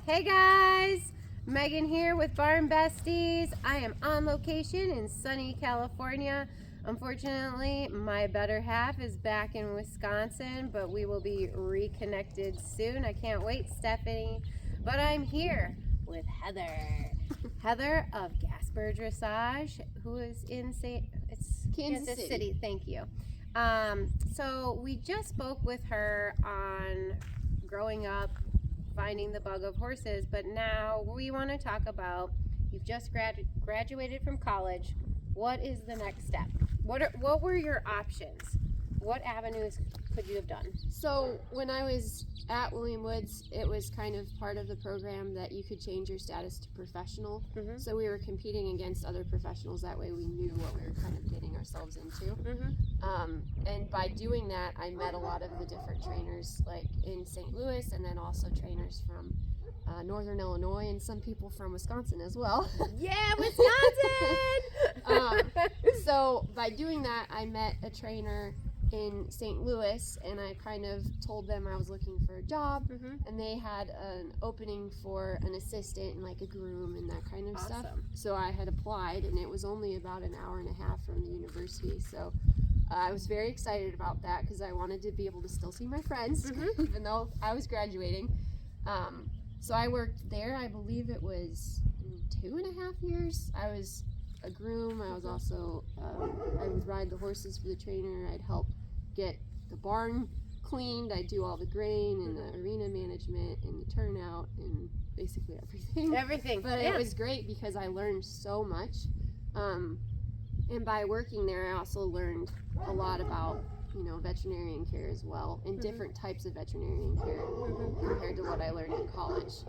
Hey guys, Megan here with Barn Besties. I am on location in sunny California. Unfortunately, my better half is back in Wisconsin, but we will be reconnected soon. I can't wait, Stephanie. But I'm here with Heather. Heather of Gasper Dressage, who is in Kansas City. Thank you. So we just spoke with her on growing up, finding the bug of horses, but now we want to talk about, you've just graduated from college. What is the next step? What were your options? What avenues could you have done? So when I was at William Woods, it was kind of part of the program that you could change your status to professional. Mm-hmm. So we were competing against other professionals. That way we knew what we were kind of getting ourselves into. Mm-hmm. And by doing that, I met a lot of the different trainers, like in St. Louis, and then also trainers from Northern Illinois and some people from Wisconsin as well. Yeah, Wisconsin! So by doing that, I met a trainer in St. Louis, and I kind of told them I was looking for a job, Mm-hmm. and they had an opening for an assistant and like a groom and that kind of stuff. Awesome. So I had applied, and it was only about an hour and a half from the university. So I was very excited about that because I wanted to be able to still see my friends, Mm-hmm. even though I was graduating. So I worked there. I believe it was 2.5 years. I was a groom. I was also I would ride the horses for the trainer. I'd help get the barn cleaned. I'd do all the grain and the arena management and the turnout and basically everything. Everything. But yeah. it was great because I learned so much. And by working there, I also learned a lot about, veterinarian care as well, and different types of veterinarian care compared to what I learned in college.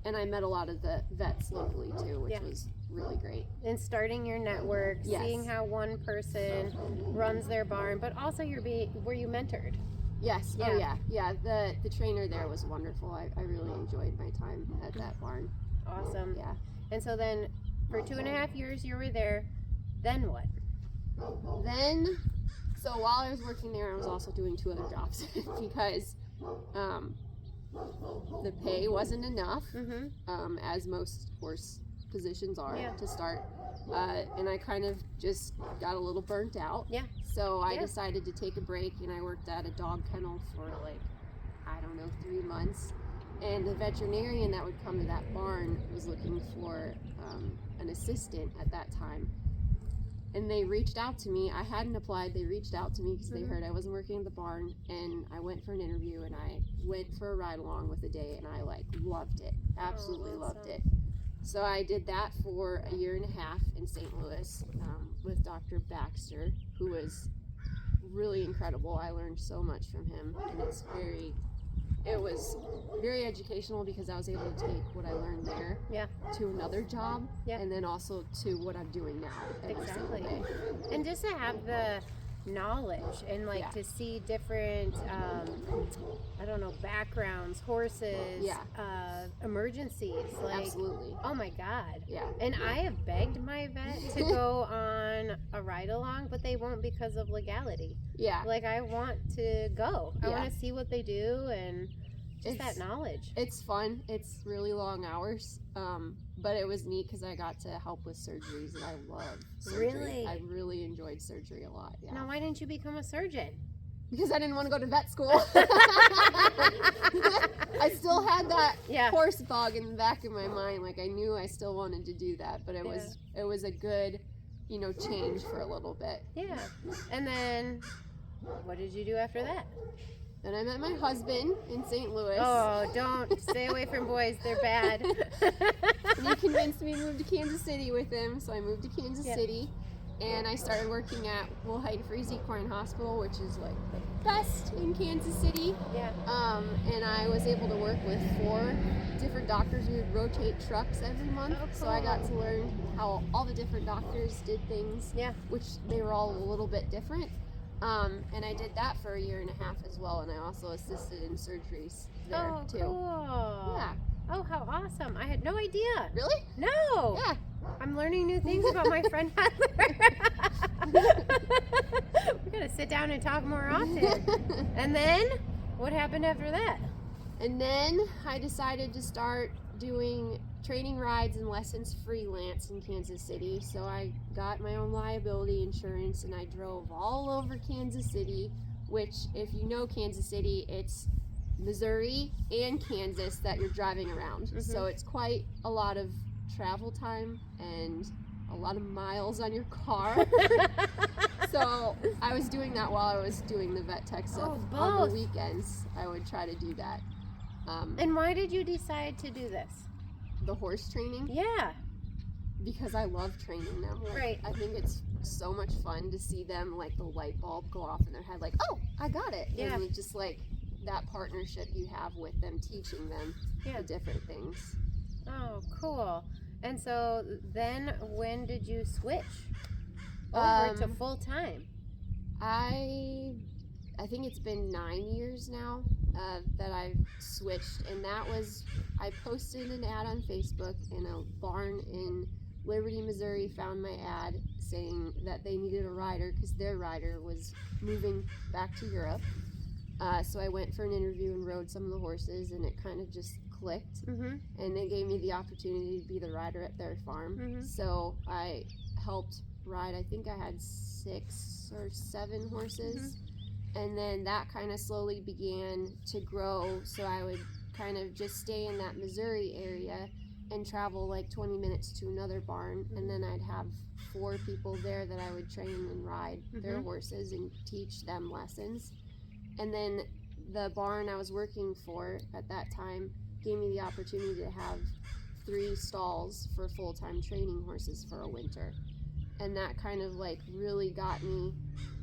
And I met a lot of the vets locally too, which was really great. And starting your network, Yes. seeing how one person runs their barn, but also were you mentored? Yes. Yeah. Oh yeah. The trainer there was wonderful. I really enjoyed my time at that barn. Awesome. Yeah. And so then for 2.5 years you were there, then what? So while I was working there, I was also doing 2 other jobs because the pay wasn't enough, Mm-hmm. as most horse positions are Yeah. to start. And I kind of just got a little burnt out. Yeah. So I Yeah. decided to take a break, and I worked at a dog kennel for 3 months. And the veterinarian that would come to that barn was looking for an assistant at that time. And they reached out to me. I hadn't applied. They reached out to me because they heard I wasn't working at the barn. And I went for an interview, and I went for a ride along with a day, and I loved it. Absolutely loved it. So I did that for 1.5 years in St. Louis with Dr. Baxter, who was really incredible. I learned so much from him, and it was very educational because I was able to take what I learned there to another job, and then also to what I'm doing now. every single Exactly. day. And just to have the knowledge and to see different backgrounds, horses, emergencies, Absolutely. oh my god. Yeah. And I have begged my vet to go on a ride along, but they won't because of legality. Yeah. I want to go. I Yeah. want to see what they do and just that knowledge. It's fun. It's really long hours. But it was neat because I got to help with surgeries, and I love surgery. Really? I really enjoyed surgery a lot. Yeah. Now, why didn't you become a surgeon? Because I didn't want to go to vet school. I still had that horse bug in the back of my mind. I knew I still wanted to do that, but it was a good, change for a little bit. Yeah. And then, what did you do after that? Then I met my husband in St. Louis. Oh, don't stay away from boys. They're bad. And he convinced me to move to Kansas City with him, so I moved to Kansas City. And I started working at Olathe Freeze Equine Hospital, which is the best in Kansas City. Yeah. And I was able to work with 4 different doctors. We would rotate trucks every month. Oh, So I got to learn how all the different doctors did things, which they were all a little bit different. And I did that for 1.5 years as well, and I also assisted in surgeries there too. Cool. Yeah. Oh, how awesome. I had no idea. Really? No. Yeah. I'm learning new things about my friend Heather. We gotta sit down and talk more often. And then, what happened after that? And then I decided to start doing training rides and lessons freelance in Kansas City. So I got my own liability insurance and I drove all over Kansas City, which, if you know Kansas City, it's Missouri and Kansas that you're driving around. Mhm. So it's quite a lot of travel time and a lot of miles on your car. So I was doing that while I was doing the vet tech stuff. Oh, On the both. weekends, I would try to do that. And why did you decide to do this? The horse training, Yeah. because I love training them. Like, Right. I think it's so much fun to see them, like, the light bulb go off in their head, like, oh, I got it. Yeah. And just like that partnership you have with them, teaching them Yeah. the different things. Oh, cool. And so then when did you switch over to Um, full time? I think it's been 9 years now that I've switched, and that was, I posted an ad on Facebook, and a barn in Liberty, Missouri found my ad saying that they needed a rider because their rider was moving back to Europe. So I went for an interview and rode some of the horses, and it kind of just clicked, Mm-hmm. and they gave me the opportunity to be the rider at their farm. Mhm. So I helped ride, I think I had 6 or 7 horses. And then that kind of slowly began to grow. So I would kind of just stay in that Missouri area and travel like 20 minutes to another barn. And then I'd have 4 people there that I would train and ride their Mhm. horses and teach them lessons. And then the barn I was working for at that time gave me the opportunity to have 3 stalls for full-time training horses for a winter. And that kind of like really got me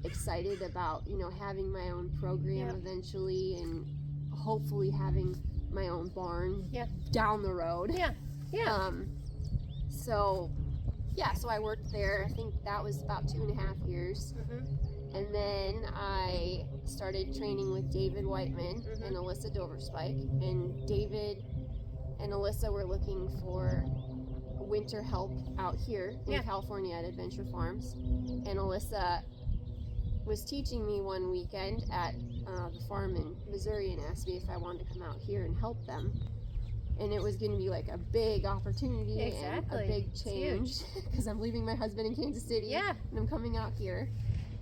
excited about, you know, having my own program Yep. eventually, and hopefully having my own barn Yep. down the road. Yeah. Yeah. So I worked there. I think that was about 2.5 years. Mm-hmm. And then I started training with David Whiteman Mhm. and Alyssa Doverspike. And David and Alyssa were looking for winter help out here in Yeah. California at Adventure Farms. And Alyssa was teaching me one weekend at the farm in Missouri and asked me if I wanted to come out here and help them. And it was going to be like a big opportunity Exactly. and a big It's change because I'm leaving my husband in Kansas City Yeah. and I'm coming out here.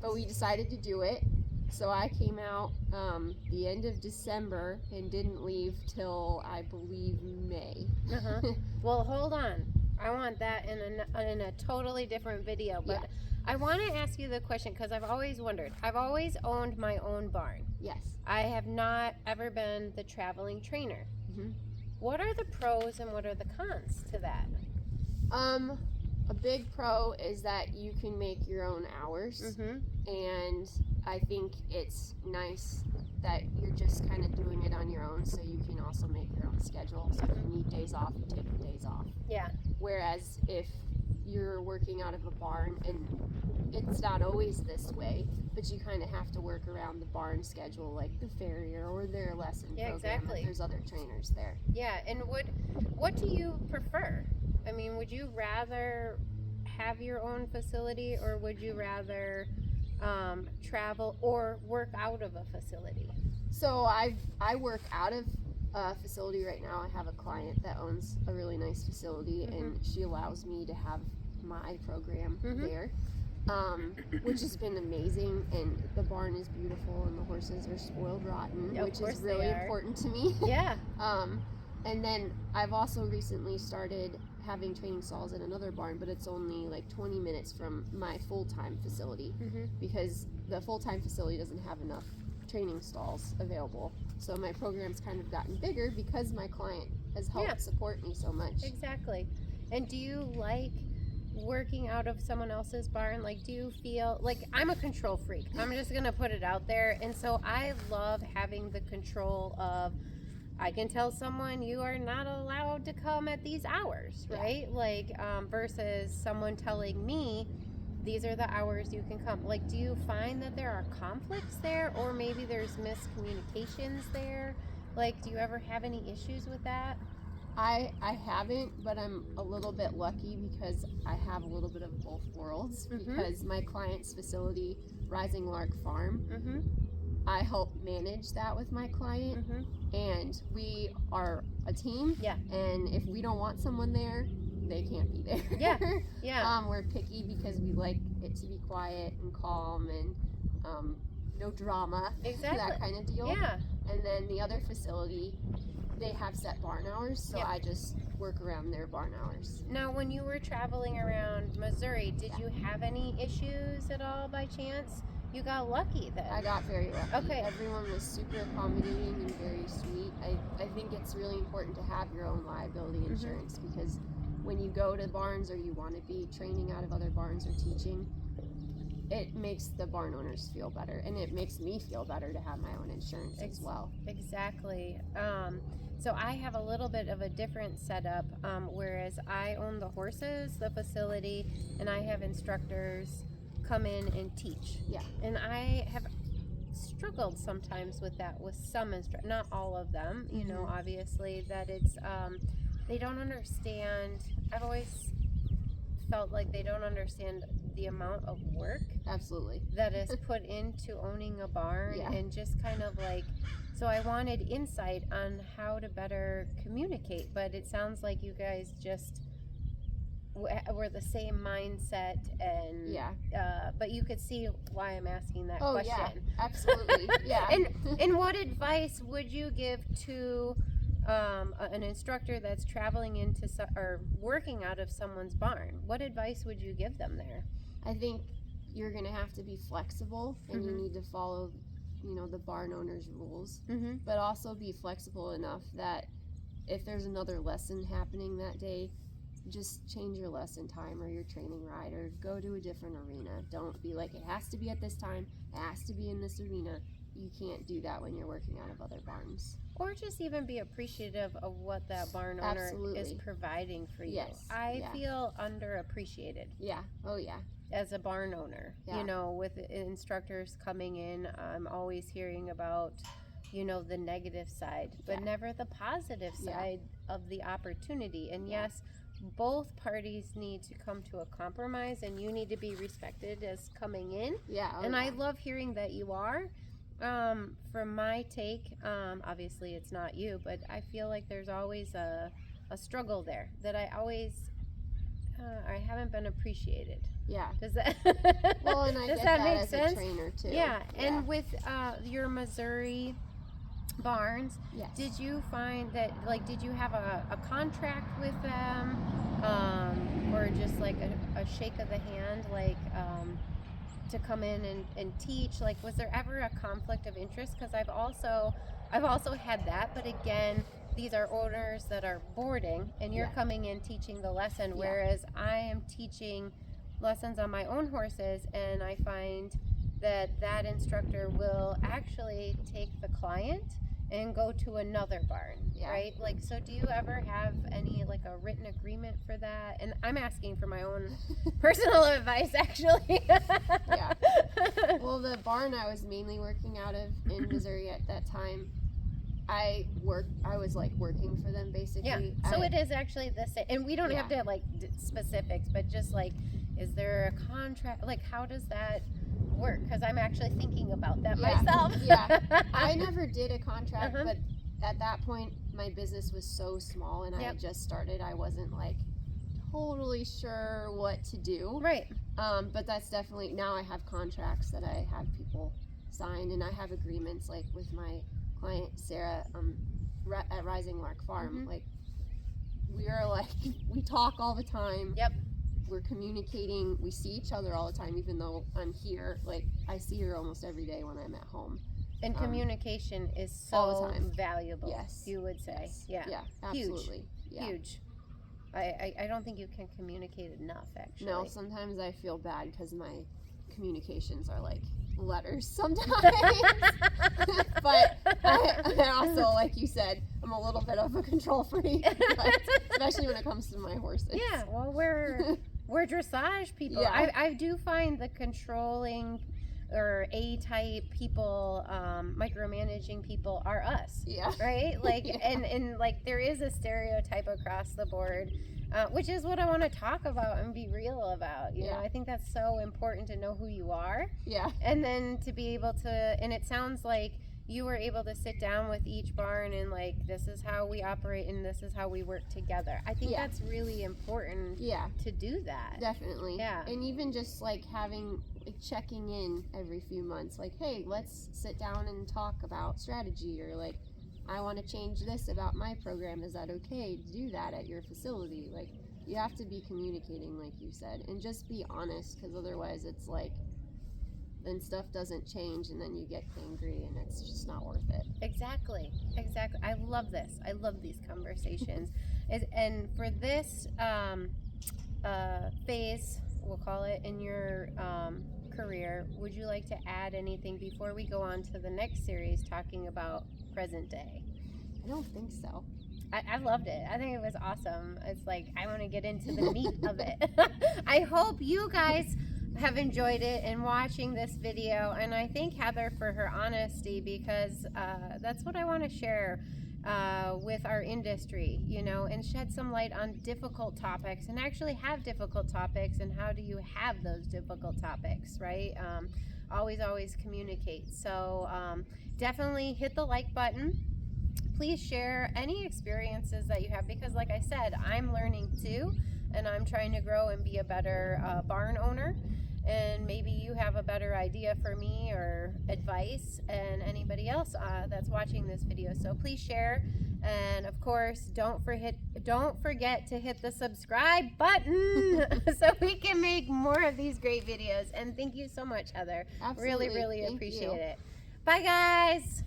But we decided to do it. So I came out the end of December and didn't leave till I believe May. Uh-huh. Well, hold on. I want that in a totally different video. But Yeah. I want to ask you the question because I've always wondered. I've always owned my own barn. Yes. I have not ever been the traveling trainer. Mhm. What are the pros and what are the cons to that? A big pro is that you can make your own hours. Mm-hmm. And I think it's nice that you're just kind of doing it on your own, so you can also make your own schedule. So if you need days off, you take the days off. Yeah. Whereas if you're working out of a barn, and it's not always this way, but you kind of have to work around the barn schedule, like the farrier or their lesson Yeah, program. exactly. If there's other trainers there. Yeah. And what do you prefer? I mean, would you rather have your own facility or would you rather travel or work out of a facility? So I work out of a facility right now. I have a client that owns a really nice facility, and she allows me to have my program there, which has been amazing. And the barn is beautiful, and the horses are spoiled rotten, Of which course is they really are. important to me. Yeah. And then I've also recently started having training stalls in another barn, but it's only like 20 minutes from my full-time facility Mm-hmm. because the full-time facility doesn't have enough training stalls available. So my program's kind of gotten bigger because my client has helped Yeah. support me so much. Exactly. And do you like working out of someone else's barn? Like, do you feel like I'm a control freak? I'm just going to put it out there. And so I love having the control of, I can tell someone you are not allowed to come at these hours, Yeah. right? Like, versus someone telling me these are the hours you can come. Like, do you find that there are conflicts there, or maybe there's miscommunications there? Like, do you ever have any issues with that? I haven't, but I'm a little bit lucky because I have a little bit of both worlds Mhm. because my client's facility, Rising Lark Farm, Mm-hmm. I help manage that with my client, Mm-hmm. and we are a team. Yeah. And if we don't want someone there, they can't be there. Yeah. Yeah. We're picky because we like it to be quiet and calm and no drama. Exactly. That kind of deal. Yeah. And then the other facility, they have set barn hours, so Yep. I just work around their barn hours. Now, when you were traveling around Missouri, did you have any issues at all by chance? You got lucky then. I got very lucky. Okay. Everyone was super accommodating and very sweet. I think it's really important to have your own liability insurance because when you go to barns or you want to be training out of other barns or teaching, it makes the barn owners feel better, and it makes me feel better to have my own insurance as well. Exactly. So I have a little bit of a different setup, whereas I own the horses, the facility, and I have instructors come in and teach. Yeah. And I have struggled sometimes with that with some not all of them, you know, obviously, that it's they don't understand. I've always felt like they don't understand the amount of work Absolutely. that is put into owning a barn. Yeah. And just kind of like, so I wanted insight on how to better communicate, but it sounds like you guys just were the same mindset, and but you could see why I'm asking that question. Yeah, absolutely. Yeah. And what advice would you give to an instructor that's traveling into or working out of someone's barn? What advice would you give them there? I think you're going to have to be flexible, and you need to follow, you know, the barn owner's rules, but also be flexible enough that if there's another lesson happening that day, just change your lesson time or your training ride, or go to a different arena. Don't be like, it has to be at this time, it has to be in this arena. You can't do that when you're working out of other barns. Or just even be appreciative of what that barn owner is providing for you. Yes. I feel underappreciated. Yeah. Oh, yeah. As a barn owner, you know, with instructors coming in, I'm always hearing about, you know, the negative side, but never the positive side of the opportunity. And yes, both parties need to come to a compromise, and you need to be respected as coming in. Yeah. And I love hearing that you are. From my take, obviously it's not you, but I feel like there's always a struggle there that I I haven't been appreciated. Yeah. Does that well, and I does get that that make as sense? a trainer too. Yeah. And with your Missouri barns, did you find that, like, did you have a contract with them, or just like a shake of the hand, like to come in and teach? Like, was there ever a conflict of interest? Because I've also had that, but again, these are owners that are boarding, and you're coming in teaching the lesson, whereas I am teaching lessons on my own horses, and I find that instructor will actually take the client and go to another barn, right? Like, so do you ever have any, like, a written agreement for that? And I'm asking for my own personal advice, actually. Well, the barn I was mainly working out of in Missouri at that time, I was like working for them basically. Yeah. So it is actually the same, and we don't have to like specifics, but just like, is there a contract? Like, how does that work? Because I'm actually thinking about that myself. I never did a contract, but at that point my business was so small, and I had just started. I wasn't like totally sure what to do. Right. But that's definitely, now I have contracts that I have people sign, and I have agreements like with my client Sarah at Rising Lark Farm. Like, we are like, we talk all the time. We're communicating. We see each other all the time, even though I'm here. Like, I see her almost every day when I'm at home. And communication is so valuable. Yes, you would say. Yes. Yeah, absolutely. Huge. I don't think you can communicate enough, actually. No, sometimes I feel bad because my communications are like letters sometimes. But I also, like you said, I'm a little bit of a control freak, especially when it comes to my horses. Yeah, well, we're dressage people. Yeah. I do find the controlling or A-type people, micromanaging people are us. Yeah. Right? Like, and like, there is a stereotype across the board, which is what I want to talk about and be real about. You know, I think that's so important to know who you are. Yeah. And then to be able to, and it sounds like you were able to sit down with each barn and like, this is how we operate and this is how we work together. I think Yeah. that's really important Yeah, to do that. definitely. Yeah. And even just like having, like, checking in every few months, like, hey, let's sit down and talk about strategy, or like, I want to change this about my program. Is that okay to do that at your facility? Like, you have to be communicating, like you said, and just be honest, because otherwise it's like, then stuff doesn't change and then you get angry and it's just not worth it. Exactly. I love this. I love these conversations. And for this phase, we'll call it, in your career, would you like to add anything before we go on to the next series talking about present day? I don't think so. I loved it. I think it was awesome. It's like, I want to get into the meat of it. I hope you guys have enjoyed it and watching this video, and I thank Heather for her honesty, because that's what I want to share with our industry, you know, and shed some light on difficult topics, and actually have difficult topics, and how do you have those difficult topics, right? Always communicate. So definitely hit the like button. Please share any experiences that you have, because like I said, I'm learning too, and I'm trying to grow and be a better barn owner. And maybe you have a better idea for me or advice, and anybody else that's watching this video. So please share, and of course, don't forget to hit the subscribe button so we can make more of these great videos. And thank you so much, Heather. Absolutely. Really Thank appreciate you. it. Bye, guys.